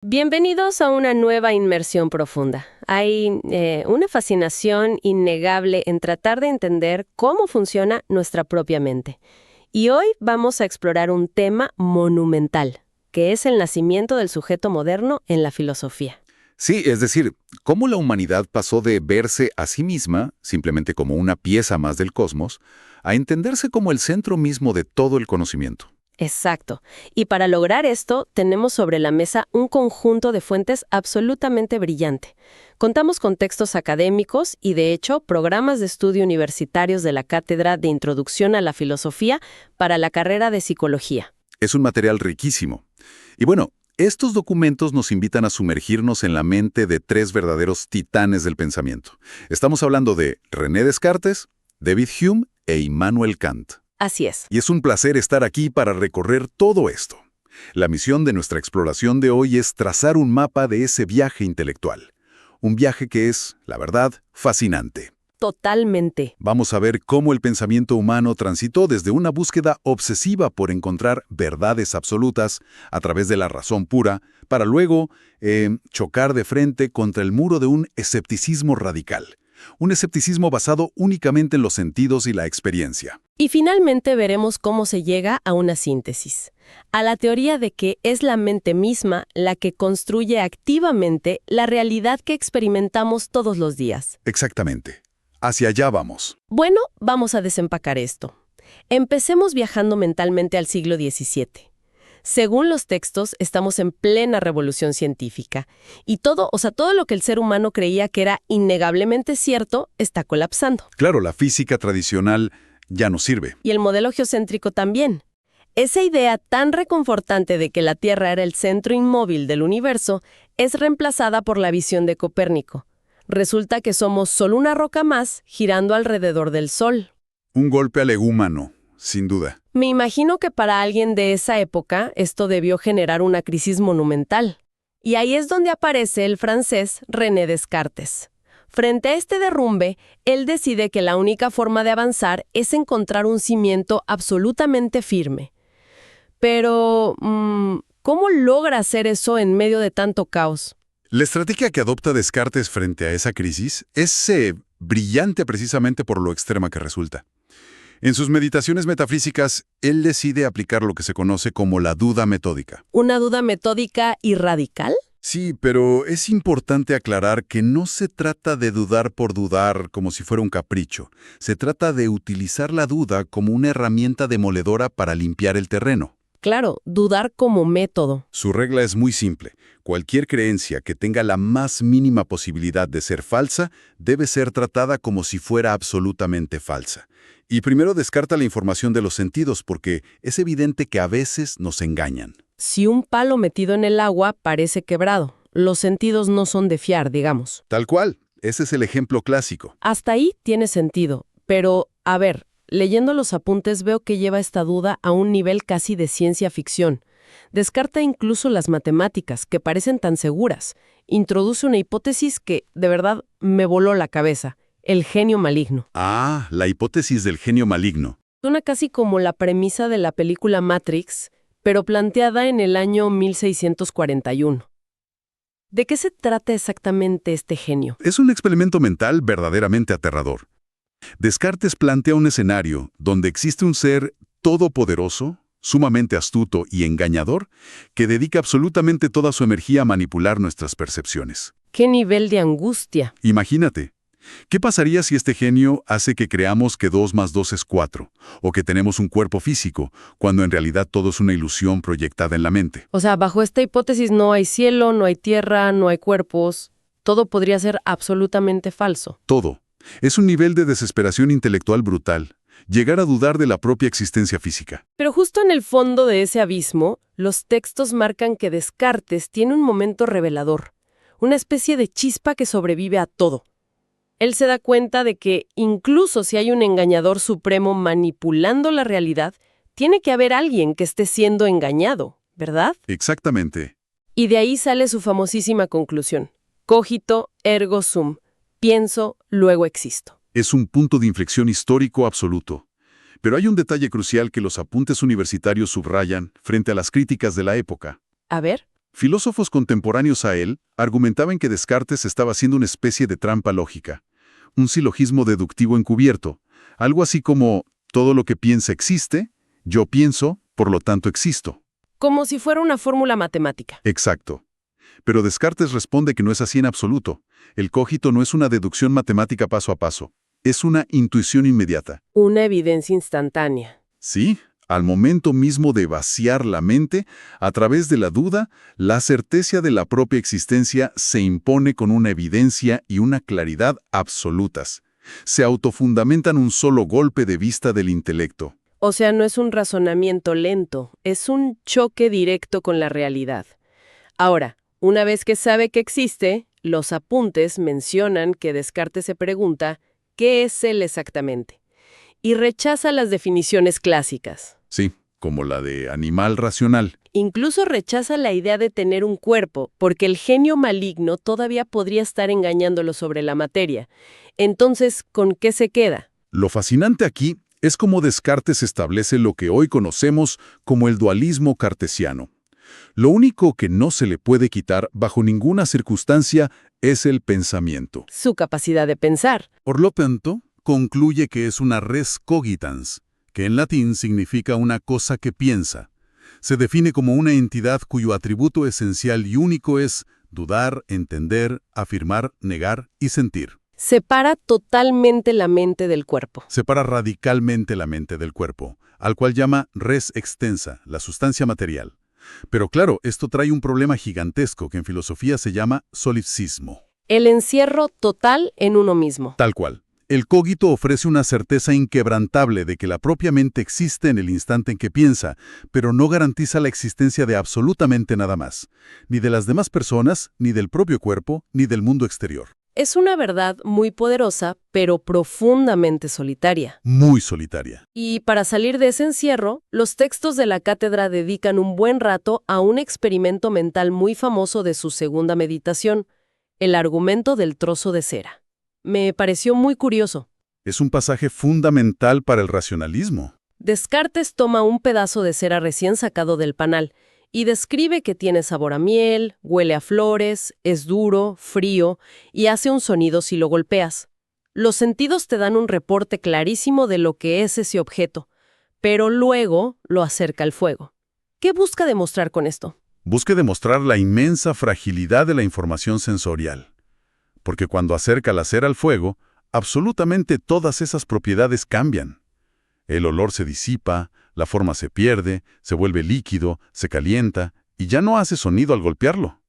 Bienvenidos a una nueva inmersión profunda. Hay una fascinación innegable en tratar de entender cómo funciona nuestra propia mente. Y hoy vamos a explorar un tema monumental, que es el nacimiento del sujeto moderno en la filosofía. Sí, es decir, cómo la humanidad pasó de verse a sí misma, simplemente como una pieza más del cosmos, a entenderse como el centro mismo de todo el conocimiento. Exacto. Y para lograr esto, tenemos sobre la mesa un conjunto de fuentes absolutamente brillante. Contamos con textos académicos y, de hecho, programas de estudio universitarios de la Cátedra de Introducción a la Filosofía para la carrera de Psicología. Es un material riquísimo. Y bueno, estos documentos nos invitan a sumergirnos en la mente de tres verdaderos titanes del pensamiento. Estamos hablando de René Descartes, David Hume e Immanuel Kant. Así es. Y es un placer estar aquí para recorrer todo esto. La misión de nuestra exploración de hoy es trazar un mapa de ese viaje intelectual. Un viaje que es, la verdad, fascinante. Totalmente. Vamos a ver cómo el pensamiento humano transitó desde una búsqueda obsesiva por encontrar verdades absolutas a través de la razón pura, para luego chocar de frente contra el muro de un escepticismo radical. Un escepticismo basado únicamente en los sentidos y la experiencia. Y finalmente veremos cómo se llega a una síntesis, a la teoría de que es la mente misma la que construye activamente la realidad que experimentamos todos los días. Exactamente. Hacia allá vamos. Bueno, vamos a desempacar esto. Empecemos viajando mentalmente al siglo XVII. Según los textos, estamos en plena revolución científica. Y todo lo que el ser humano creía que era innegablemente cierto, está colapsando. Claro, la física tradicional ya no sirve. Y el modelo geocéntrico también. Esa idea tan reconfortante de que la Tierra era el centro inmóvil del universo es reemplazada por la visión de Copérnico. Resulta que somos solo una roca más girando alrededor del Sol. Un golpe al egúmano, sin duda. Me imagino que para alguien de esa época esto debió generar una crisis monumental. Y ahí es donde aparece el francés René Descartes. Frente a este derrumbe, él decide que la única forma de avanzar es encontrar un cimiento absolutamente firme. Pero, ¿cómo logra hacer eso en medio de tanto caos? La estrategia que adopta Descartes frente a esa crisis es brillante precisamente por lo extrema que resulta. En sus meditaciones metafísicas, él decide aplicar lo que se conoce como la duda metódica. ¿Una duda metódica y radical? Sí, pero es importante aclarar que no se trata de dudar por dudar como si fuera un capricho. Se trata de utilizar la duda como una herramienta demoledora para limpiar el terreno. Claro, dudar como método. Su regla es muy simple. Cualquier creencia que tenga la más mínima posibilidad de ser falsa debe ser tratada como si fuera absolutamente falsa. Y primero descarta la información de los sentidos porque es evidente que a veces nos engañan. Si un palo metido en el agua parece quebrado, los sentidos no son de fiar, digamos. Tal cual. Ese es el ejemplo clásico. Hasta ahí tiene sentido. Pero, a ver, leyendo los apuntes veo que lleva esta duda a un nivel casi de ciencia ficción. Descarta incluso las matemáticas, que parecen tan seguras. Introduce una hipótesis que, de verdad, me voló la cabeza. El genio maligno. Ah, la hipótesis del genio maligno. Suena casi como la premisa de la película Matrix, pero planteada en el año 1641. ¿De qué se trata exactamente este genio? Es un experimento mental verdaderamente aterrador. Descartes plantea un escenario donde existe un ser todopoderoso, sumamente astuto y engañador, que dedica absolutamente toda su energía a manipular nuestras percepciones. ¿Qué nivel de angustia? Imagínate. ¿Qué pasaría si este genio hace que creamos que 2 más 2 es 4, o que tenemos un cuerpo físico, cuando en realidad todo es una ilusión proyectada en la mente? O sea, bajo esta hipótesis no hay cielo, no hay tierra, no hay cuerpos. Todo podría ser absolutamente falso. Todo. Es un nivel de desesperación intelectual brutal. Llegar a dudar de la propia existencia física. Pero justo en el fondo de ese abismo, los textos marcan que Descartes tiene un momento revelador, una especie de chispa que sobrevive a todo. Él se da cuenta de que, incluso si hay un engañador supremo manipulando la realidad, tiene que haber alguien que esté siendo engañado, ¿verdad? Exactamente. Y de ahí sale su famosísima conclusión. Cogito ergo sum. Pienso, luego existo. Es un punto de inflexión histórico absoluto. Pero hay un detalle crucial que los apuntes universitarios subrayan frente a las críticas de la época. A ver. Filósofos contemporáneos a él argumentaban que Descartes estaba haciendo una especie de trampa lógica, un silogismo deductivo encubierto, algo así como todo lo que piensa existe, yo pienso, por lo tanto existo. Como si fuera una fórmula matemática. Exacto. Pero Descartes responde que no es así en absoluto. El cogito no es una deducción matemática paso a paso, es una intuición inmediata. Una evidencia instantánea. Sí, al momento mismo de vaciar la mente, a través de la duda, la certeza de la propia existencia se impone con una evidencia y una claridad absolutas. Se autofundamentan un solo golpe de vista del intelecto. O sea, no es un razonamiento lento, es un choque directo con la realidad. Ahora, una vez que sabe que existe, los apuntes mencionan que Descartes se pregunta ¿qué es él exactamente? Y rechaza las definiciones clásicas. Sí, como la de animal racional. Incluso rechaza la idea de tener un cuerpo, porque el genio maligno todavía podría estar engañándolo sobre la materia. Entonces, ¿con qué se queda? Lo fascinante aquí es cómo Descartes establece lo que hoy conocemos como el dualismo cartesiano. Lo único que no se le puede quitar bajo ninguna circunstancia es el pensamiento. Su capacidad de pensar. Por lo tanto, concluye que es una res cogitans, que en latín significa una cosa que piensa. Se define como una entidad cuyo atributo esencial y único es dudar, entender, afirmar, negar y sentir. Separa totalmente la mente del cuerpo. Separa radicalmente la mente del cuerpo, al cual llama res extensa, la sustancia material. Pero claro, esto trae un problema gigantesco que en filosofía se llama solipsismo. El encierro total en uno mismo. Tal cual. El cogito ofrece una certeza inquebrantable de que la propia mente existe en el instante en que piensa, pero no garantiza la existencia de absolutamente nada más, ni de las demás personas, ni del propio cuerpo, ni del mundo exterior. Es una verdad muy poderosa, pero profundamente solitaria. Muy solitaria. Y para salir de ese encierro, los textos de la cátedra dedican un buen rato a un experimento mental muy famoso de su segunda meditación, el argumento del trozo de cera. Me pareció muy curioso. Es un pasaje fundamental para el racionalismo. Descartes toma un pedazo de cera recién sacado del panal y describe que tiene sabor a miel, huele a flores, es duro, frío y hace un sonido si lo golpeas. Los sentidos te dan un reporte clarísimo de lo que es ese objeto, pero luego lo acerca al fuego. ¿Qué busca demostrar con esto? Busca demostrar la inmensa fragilidad de la información sensorial. Porque cuando acerca la cera al fuego, absolutamente todas esas propiedades cambian. El olor se disipa, la forma se pierde, se vuelve líquido, se calienta y ya no hace sonido al golpearlo.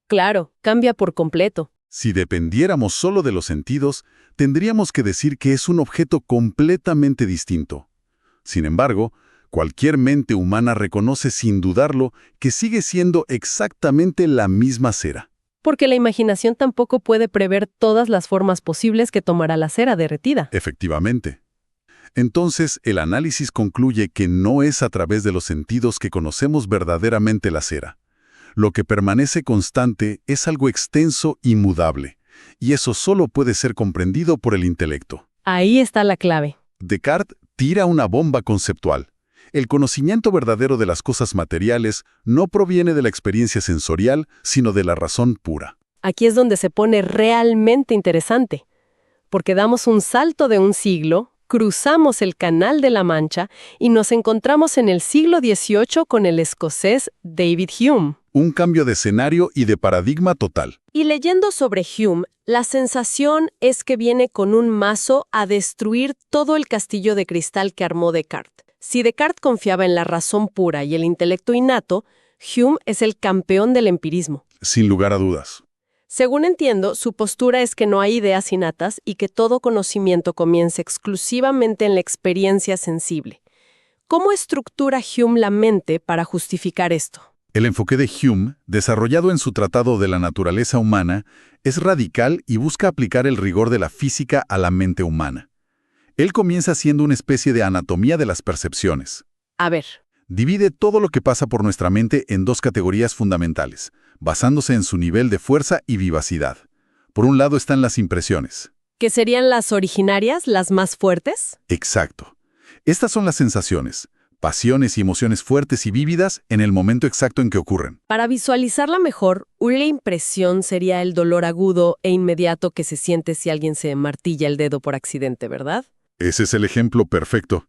Claro, cambia por completo. Si dependiéramos solo de los sentidos, tendríamos que decir que es un objeto completamente distinto. Sin embargo, cualquier mente humana reconoce sin dudarlo que sigue siendo exactamente la misma cera. Porque la imaginación tampoco puede prever todas las formas posibles que tomará la cera derretida. Efectivamente. Entonces, el análisis concluye que no es a través de los sentidos que conocemos verdaderamente la cera. Lo que permanece constante es algo extenso y mudable, y eso solo puede ser comprendido por el intelecto. Ahí está la clave. Descartes tira una bomba conceptual. El conocimiento verdadero de las cosas materiales no proviene de la experiencia sensorial, sino de la razón pura. Aquí es donde se pone realmente interesante, porque damos un salto de un siglo, cruzamos el Canal de la Mancha y nos encontramos en el siglo XVIII con el escocés David Hume. Un cambio de escenario y de paradigma total. Y leyendo sobre Hume, la sensación es que viene con un mazo a destruir todo el castillo de cristal que armó Descartes. Si Descartes confiaba en la razón pura y el intelecto innato, Hume es el campeón del empirismo. Sin lugar a dudas. Según entiendo, su postura es que no hay ideas innatas y que todo conocimiento comienza exclusivamente en la experiencia sensible. ¿Cómo estructura Hume la mente para justificar esto? El enfoque de Hume, desarrollado en su Tratado de la Naturaleza Humana, es radical y busca aplicar el rigor de la física a la mente humana. Él comienza haciendo una especie de anatomía de las percepciones. A ver. Divide todo lo que pasa por nuestra mente en dos categorías fundamentales, basándose en su nivel de fuerza y vivacidad. Por un lado están las impresiones. ¿Qué serían las originarias, las más fuertes? Exacto. Estas son las sensaciones, pasiones y emociones fuertes y vívidas en el momento exacto en que ocurren. Para visualizarla mejor, una impresión sería el dolor agudo e inmediato que se siente si alguien se martilla el dedo por accidente, ¿verdad? Ese es el ejemplo perfecto.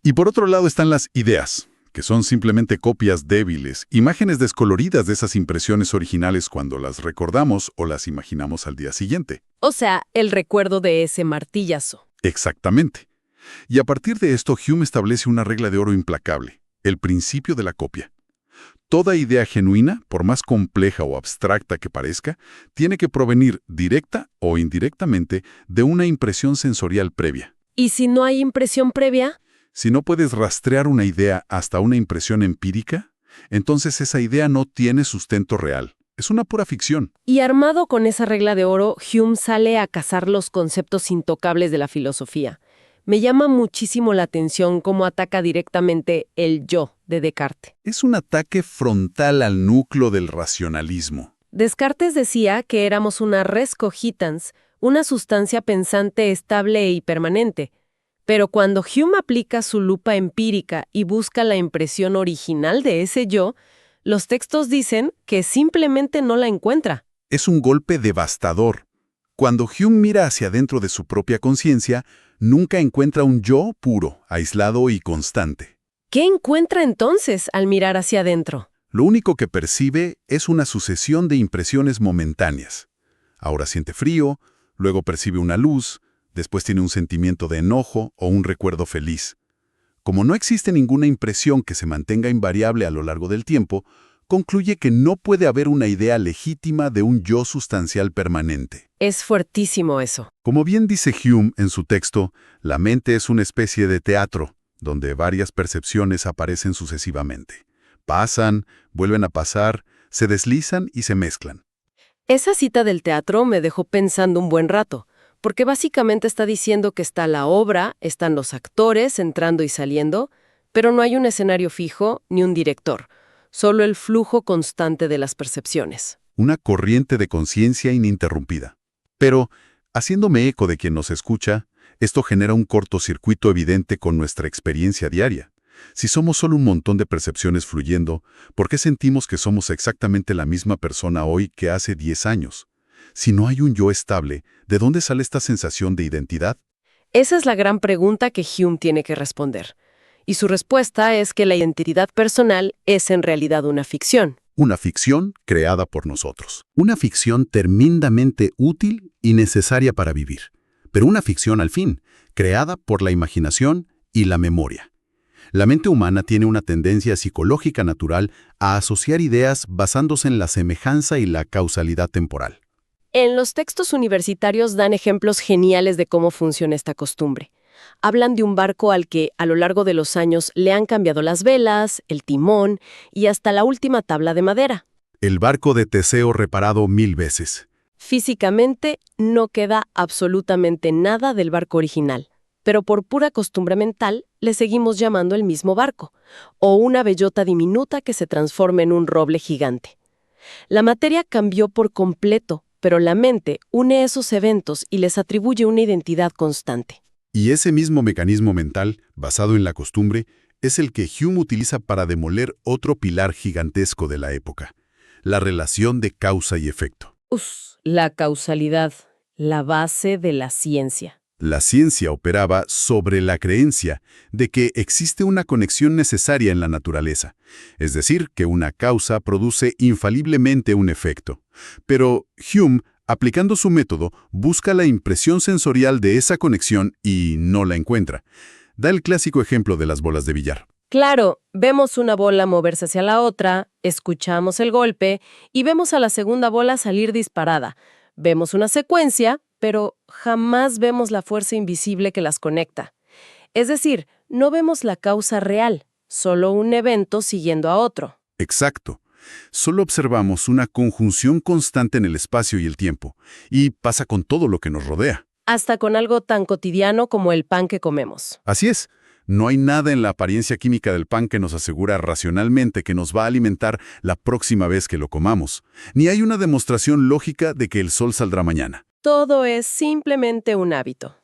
Y por otro lado están las ideas, que son simplemente copias débiles, imágenes descoloridas de esas impresiones originales cuando las recordamos o las imaginamos al día siguiente. O sea, el recuerdo de ese martillazo. Exactamente. Y a partir de esto, Hume establece una regla de oro implacable, el principio de la copia. Toda idea genuina, por más compleja o abstracta que parezca, tiene que provenir directa o indirectamente de una impresión sensorial previa. ¿Y si no hay impresión previa? Si no puedes rastrear una idea hasta una impresión empírica, entonces esa idea no tiene sustento real. Es una pura ficción. Y armado con esa regla de oro, Hume sale a cazar los conceptos intocables de la filosofía. Me llama muchísimo la atención cómo ataca directamente el yo de Descartes. Es un ataque frontal al núcleo del racionalismo. Descartes decía que éramos una res cogitans, una sustancia pensante estable y permanente. Pero cuando Hume aplica su lupa empírica y busca la impresión original de ese yo, los textos dicen que simplemente no la encuentra. Es un golpe devastador. Cuando Hume mira hacia adentro de su propia conciencia, nunca encuentra un yo puro, aislado y constante. ¿Qué encuentra entonces al mirar hacia adentro? Lo único que percibe es una sucesión de impresiones momentáneas. Ahora siente frío, luego percibe una luz, después tiene un sentimiento de enojo o un recuerdo feliz. Como no existe ninguna impresión que se mantenga invariable a lo largo del tiempo, concluye que no puede haber una idea legítima de un yo sustancial permanente. Es fuertísimo eso. Como bien dice Hume en su texto, la mente es una especie de teatro, donde varias percepciones aparecen sucesivamente. Pasan, vuelven a pasar, se deslizan y se mezclan. Esa cita del teatro me dejó pensando un buen rato, porque básicamente está diciendo que está la obra, están los actores entrando y saliendo, pero no hay un escenario fijo ni un director, solo el flujo constante de las percepciones. Una corriente de conciencia ininterrumpida. Pero, haciéndome eco de quien nos escucha, esto genera un cortocircuito evidente con nuestra experiencia diaria. Si somos solo un montón de percepciones fluyendo, ¿por qué sentimos que somos exactamente la misma persona hoy que hace 10 años? Si no hay un yo estable, ¿de dónde sale esta sensación de identidad? Esa es la gran pregunta que Hume tiene que responder. Y su respuesta es que la identidad personal es en realidad una ficción. Una ficción creada por nosotros. Una ficción tremendamente útil y necesaria para vivir. Pero una ficción al fin, creada por la imaginación y la memoria. La mente humana tiene una tendencia psicológica natural a asociar ideas basándose en la semejanza y la causalidad temporal. En los textos universitarios dan ejemplos geniales de cómo funciona esta costumbre. Hablan de un barco al que, a lo largo de los años, le han cambiado las velas, el timón y hasta la última tabla de madera. El barco de Teseo reparado 1000 veces. Físicamente, no queda absolutamente nada del barco original, pero por pura costumbre mental, le seguimos llamando el mismo barco, o una bellota diminuta que se transforma en un roble gigante. La materia cambió por completo, pero la mente une esos eventos y les atribuye una identidad constante. Y ese mismo mecanismo mental, basado en la costumbre, es el que Hume utiliza para demoler otro pilar gigantesco de la época, la relación de causa y efecto. La causalidad, la base de la ciencia. La ciencia operaba sobre la creencia de que existe una conexión necesaria en la naturaleza, es decir, que una causa produce infaliblemente un efecto. Pero Hume, aplicando su método, busca la impresión sensorial de esa conexión y no la encuentra. Da el clásico ejemplo de las bolas de billar. Claro, vemos una bola moverse hacia la otra, escuchamos el golpe y vemos a la segunda bola salir disparada. Vemos una secuencia, pero jamás vemos la fuerza invisible que las conecta. Es decir, no vemos la causa real, solo un evento siguiendo a otro. Exacto. Solo observamos una conjunción constante en el espacio y el tiempo, y pasa con todo lo que nos rodea. Hasta con algo tan cotidiano como el pan que comemos. Así es. No hay nada en la apariencia química del pan que nos asegura racionalmente que nos va a alimentar la próxima vez que lo comamos. Ni hay una demostración lógica de que el sol saldrá mañana. Todo es simplemente un hábito.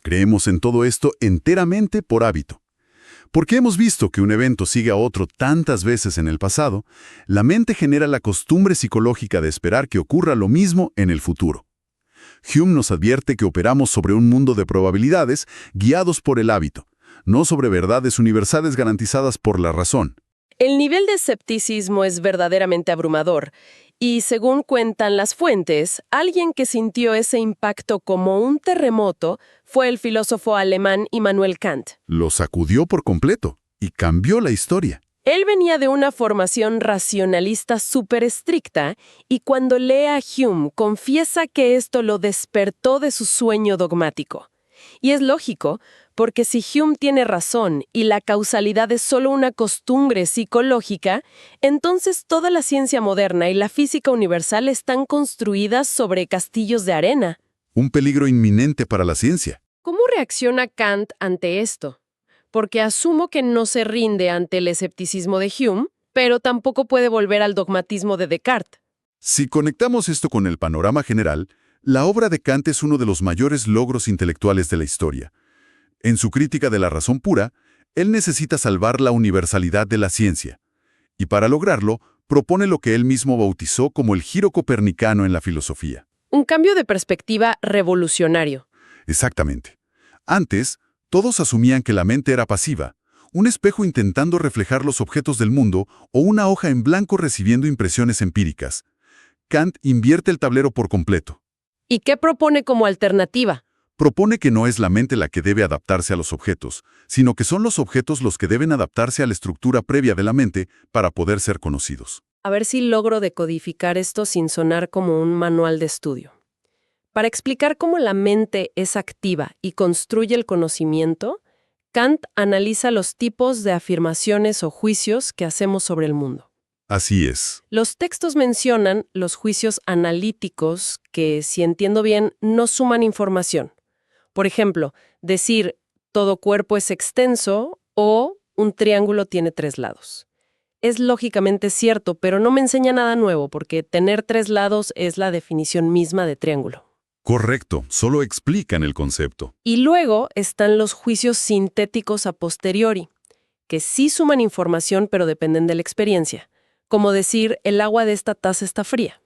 Creemos en todo esto enteramente por hábito. Porque hemos visto que un evento sigue a otro tantas veces en el pasado, la mente genera la costumbre psicológica de esperar que ocurra lo mismo en el futuro. Hume nos advierte que operamos sobre un mundo de probabilidades guiados por el hábito, no sobre verdades universales garantizadas por la razón. El nivel de escepticismo es verdaderamente abrumador, y según cuentan las fuentes, alguien que sintió ese impacto como un terremoto fue el filósofo alemán Immanuel Kant. Lo sacudió por completo y cambió la historia. Él venía de una formación racionalista súper estricta y cuando lee a Hume confiesa que esto lo despertó de su sueño dogmático. Y es lógico, porque si Hume tiene razón y la causalidad es solo una costumbre psicológica, entonces toda la ciencia moderna y la física universal están construidas sobre castillos de arena. Un peligro inminente para la ciencia. ¿Cómo reacciona Kant ante esto? Porque asumo que no se rinde ante el escepticismo de Hume, pero tampoco puede volver al dogmatismo de Descartes. Si conectamos esto con el panorama general, la obra de Kant es uno de los mayores logros intelectuales de la historia. En su crítica de la razón pura, él necesita salvar la universalidad de la ciencia. Y para lograrlo, propone lo que él mismo bautizó como el giro copernicano en la filosofía. Un cambio de perspectiva revolucionario. Exactamente. Antes, todos asumían que la mente era pasiva, un espejo intentando reflejar los objetos del mundo o una hoja en blanco recibiendo impresiones empíricas. Kant invierte el tablero por completo. ¿Y qué propone como alternativa? Propone que no es la mente la que debe adaptarse a los objetos, sino que son los objetos los que deben adaptarse a la estructura previa de la mente para poder ser conocidos. A ver si logro decodificar esto sin sonar como un manual de estudio. Para explicar cómo la mente es activa y construye el conocimiento, Kant analiza los tipos de afirmaciones o juicios que hacemos sobre el mundo. Así es. Los textos mencionan los juicios analíticos que, si entiendo bien, no suman información. Por ejemplo, decir todo cuerpo es extenso o un triángulo tiene 3 lados. Es lógicamente cierto, pero no me enseña nada nuevo porque tener 3 lados es la definición misma de triángulo. Correcto, solo explican el concepto. Y luego están los juicios sintéticos a posteriori, que sí suman información pero dependen de la experiencia. Como decir, el agua de esta taza está fría.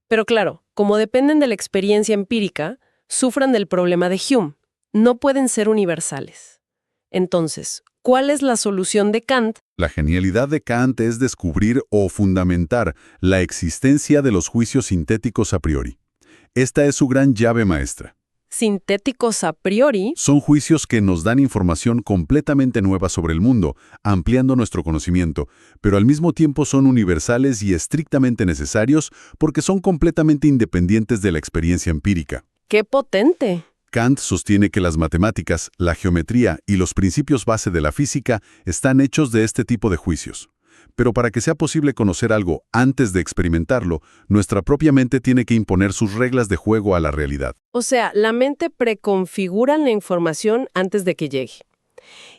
Pero claro, como dependen de la experiencia empírica, sufran del problema de Hume. No pueden ser universales. Entonces, ¿cuál es la solución de Kant? La genialidad de Kant es descubrir o fundamentar la existencia de los juicios sintéticos a priori. Esta es su gran llave maestra. Sintéticos a priori. Son juicios que nos dan información completamente nueva sobre el mundo, ampliando nuestro conocimiento, pero al mismo tiempo son universales y estrictamente necesarios porque son completamente independientes de la experiencia empírica. ¡Qué potente! Kant sostiene que las matemáticas, la geometría y los principios base de la física están hechos de este tipo de juicios. Pero para que sea posible conocer algo antes de experimentarlo, nuestra propia mente tiene que imponer sus reglas de juego a la realidad. O sea, la mente preconfigura la información antes de que llegue.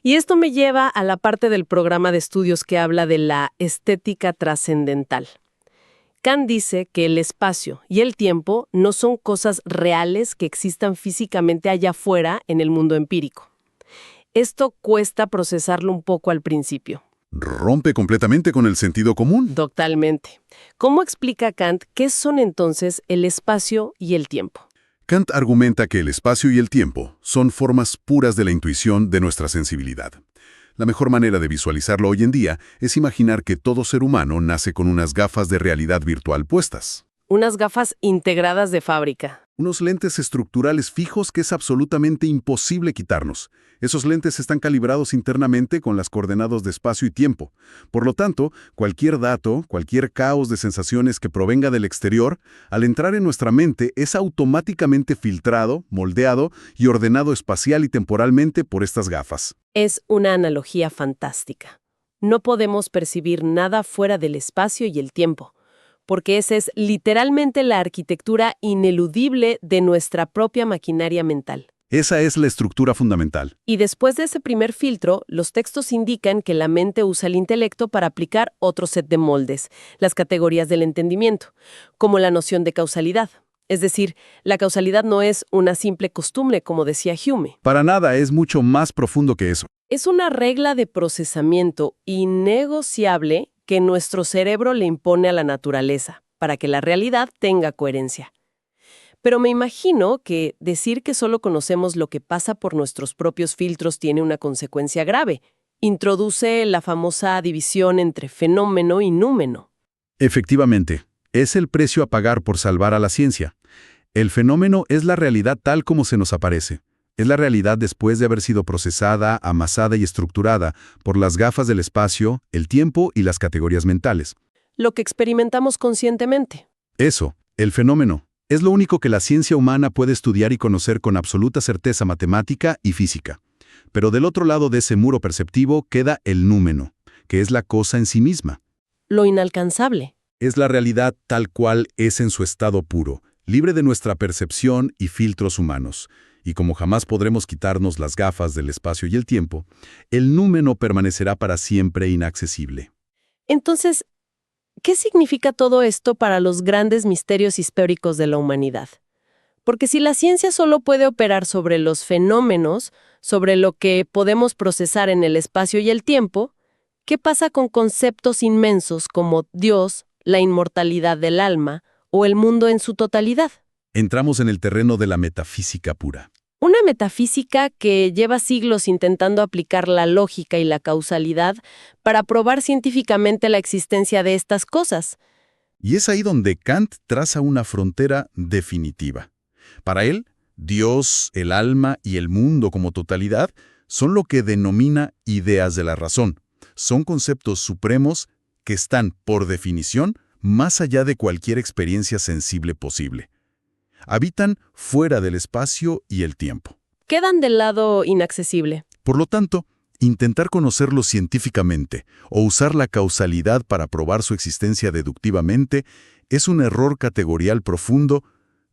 Y esto me lleva a la parte del programa de estudios que habla de la estética trascendental. Kant dice que el espacio y el tiempo no son cosas reales que existan físicamente allá afuera en el mundo empírico. Esto cuesta procesarlo un poco al principio. Rompe completamente con el sentido común. Totalmente. ¿Cómo explica Kant qué son entonces el espacio y el tiempo? Kant argumenta que el espacio y el tiempo son formas puras de la intuición de nuestra sensibilidad. La mejor manera de visualizarlo hoy en día es imaginar que todo ser humano nace con unas gafas de realidad virtual puestas. Unas gafas integradas de fábrica. Unos lentes estructurales fijos que es absolutamente imposible quitarnos. Esos lentes están calibrados internamente con las coordenadas de espacio y tiempo. Por lo tanto, cualquier dato, cualquier caos de sensaciones que provenga del exterior, al entrar en nuestra mente es automáticamente filtrado, moldeado y ordenado espacial y temporalmente por estas gafas. Es una analogía fantástica. No podemos percibir nada fuera del espacio y el tiempo, porque esa es literalmente la arquitectura ineludible de nuestra propia maquinaria mental. Esa es la estructura fundamental. Y después de ese primer filtro, los textos indican que la mente usa el intelecto para aplicar otro set de moldes, las categorías del entendimiento, como la noción de causalidad. Es decir, la causalidad no es una simple costumbre, como decía Hume. Para nada, es mucho más profundo que eso. Es una regla de procesamiento innegociable que nuestro cerebro le impone a la naturaleza, para que la realidad tenga coherencia. Pero me imagino que decir que solo conocemos lo que pasa por nuestros propios filtros tiene una consecuencia grave. Introduce la famosa división entre fenómeno y númeno. Efectivamente, es el precio a pagar por salvar a la ciencia. El fenómeno es la realidad tal como se nos aparece. Es la realidad después de haber sido procesada, amasada y estructurada por las gafas del espacio, el tiempo y las categorías mentales. Lo que experimentamos conscientemente. Eso, el fenómeno, es lo único que la ciencia humana puede estudiar y conocer con absoluta certeza matemática y física. Pero del otro lado de ese muro perceptivo queda el númeno, que es la cosa en sí misma. Lo inalcanzable. Es la realidad tal cual es en su estado puro, libre de nuestra percepción y filtros humanos. Y como jamás podremos quitarnos las gafas del espacio y el tiempo, el númeno permanecerá para siempre inaccesible. Entonces, ¿qué significa todo esto para los grandes misterios históricos de la humanidad? Porque si la ciencia solo puede operar sobre los fenómenos, sobre lo que podemos procesar en el espacio y el tiempo, ¿qué pasa con conceptos inmensos como Dios, la inmortalidad del alma o el mundo en su totalidad? Entramos en el terreno de la metafísica pura. Una metafísica que lleva siglos intentando aplicar la lógica y la causalidad para probar científicamente la existencia de estas cosas. Y es ahí donde Kant traza una frontera definitiva. Para él, Dios, el alma y el mundo como totalidad son lo que denomina ideas de la razón. Son conceptos supremos que están, por definición, más allá de cualquier experiencia sensible posible. Habitan fuera del espacio y el tiempo. Quedan del lado inaccesible. Por lo tanto, intentar conocerlos científicamente o usar la causalidad para probar su existencia deductivamente es un error categorial profundo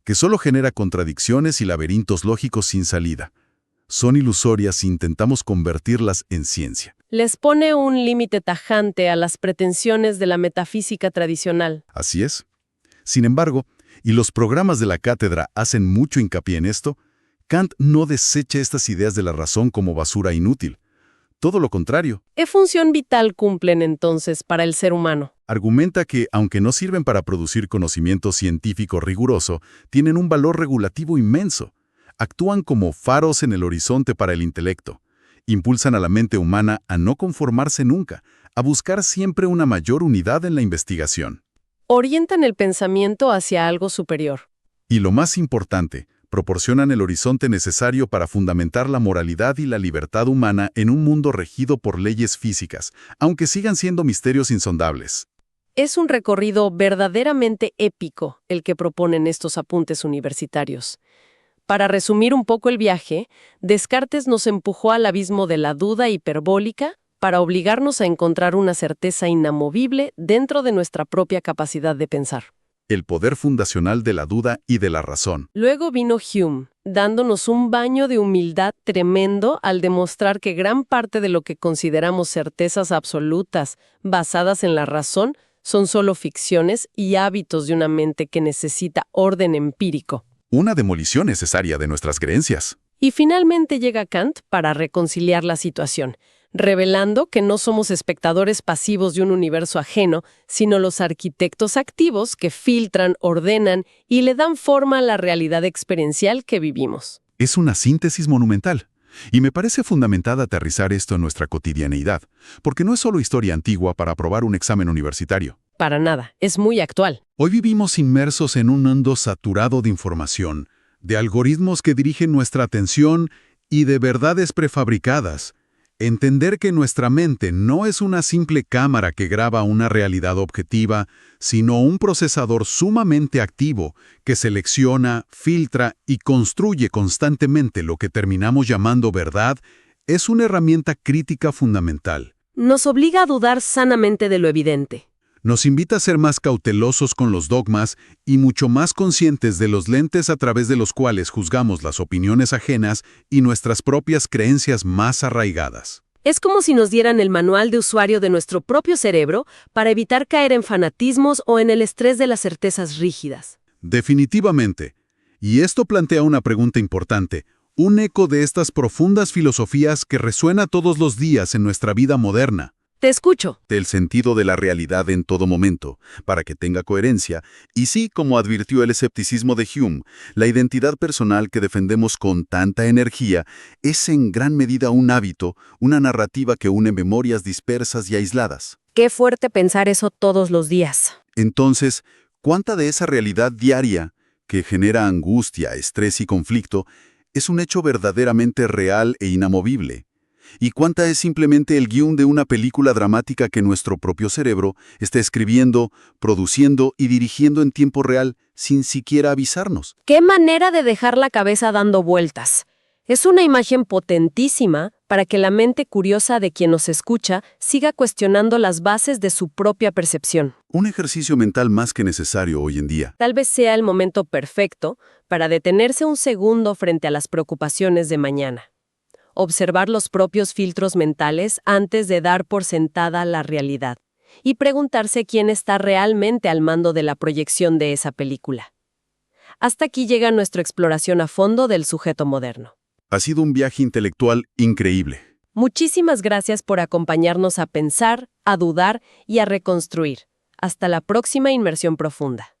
que solo genera contradicciones y laberintos lógicos sin salida. Son ilusorias si intentamos convertirlas en ciencia. Les pone un límite tajante a las pretensiones de la metafísica tradicional. Así es. Sin embargo, y los programas de la cátedra hacen mucho hincapié en esto, Kant no desecha estas ideas de la razón como basura inútil. Todo lo contrario. ¿Qué función vital cumplen entonces para el ser humano? Argumenta que, aunque no sirven para producir conocimiento científico riguroso, tienen un valor regulativo inmenso. Actúan como faros en el horizonte para el intelecto. Impulsan a la mente humana a no conformarse nunca, a buscar siempre una mayor unidad en la investigación. Orientan el pensamiento hacia algo superior. Y lo más importante, proporcionan el horizonte necesario para fundamentar la moralidad y la libertad humana en un mundo regido por leyes físicas, aunque sigan siendo misterios insondables. Es un recorrido verdaderamente épico el que proponen estos apuntes universitarios. Para resumir un poco el viaje, Descartes nos empujó al abismo de la duda hiperbólica para obligarnos a encontrar una certeza inamovible dentro de nuestra propia capacidad de pensar. El poder fundacional de la duda y de la razón. Luego vino Hume, dándonos un baño de humildad tremendo al demostrar que gran parte de lo que consideramos certezas absolutas basadas en la razón son solo ficciones y hábitos de una mente que necesita orden empírico. Una demolición necesaria de nuestras creencias. Y finalmente llega Kant para reconciliar la situación, revelando que no somos espectadores pasivos de un universo ajeno, sino los arquitectos activos que filtran, ordenan y le dan forma a la realidad experiencial que vivimos. Es una síntesis monumental. Y me parece fundamental aterrizar esto en nuestra cotidianeidad, porque no es solo historia antigua para aprobar un examen universitario. Para nada, es muy actual. Hoy vivimos inmersos en un mundo saturado de información, de algoritmos que dirigen nuestra atención y de verdades prefabricadas. Entender que nuestra mente no es una simple cámara que graba una realidad objetiva, sino un procesador sumamente activo que selecciona, filtra y construye constantemente lo que terminamos llamando verdad, es una herramienta crítica fundamental. Nos obliga a dudar sanamente de lo evidente. Nos invita a ser más cautelosos con los dogmas y mucho más conscientes de los lentes a través de los cuales juzgamos las opiniones ajenas y nuestras propias creencias más arraigadas. Es como si nos dieran el manual de usuario de nuestro propio cerebro para evitar caer en fanatismos o en el estrés de las certezas rígidas. Definitivamente. Y esto plantea una pregunta importante. Un eco de estas profundas filosofías que resuena todos los días en nuestra vida moderna. Te escucho. Del sentido de la realidad en todo momento, para que tenga coherencia, y sí, como advirtió el escepticismo de Hume, la identidad personal que defendemos con tanta energía es en gran medida un hábito, una narrativa que une memorias dispersas y aisladas. Qué fuerte pensar eso todos los días. Entonces, ¿cuánta de esa realidad diaria, que genera angustia, estrés y conflicto, es un hecho verdaderamente real e inamovible? ¿Y cuánta es simplemente el guión de una película dramática que nuestro propio cerebro está escribiendo, produciendo y dirigiendo en tiempo real sin siquiera avisarnos? ¡Qué manera de dejar la cabeza dando vueltas! Es una imagen potentísima para que la mente curiosa de quien nos escucha siga cuestionando las bases de su propia percepción. Un ejercicio mental más que necesario hoy en día. Tal vez sea el momento perfecto para detenerse un segundo frente a las preocupaciones de mañana. Observar los propios filtros mentales antes de dar por sentada la realidad y preguntarse quién está realmente al mando de la proyección de esa película. Hasta aquí llega nuestra exploración a fondo del sujeto moderno. Ha sido un viaje intelectual increíble. Muchísimas gracias por acompañarnos a pensar, a dudar y a reconstruir. Hasta la próxima inmersión profunda.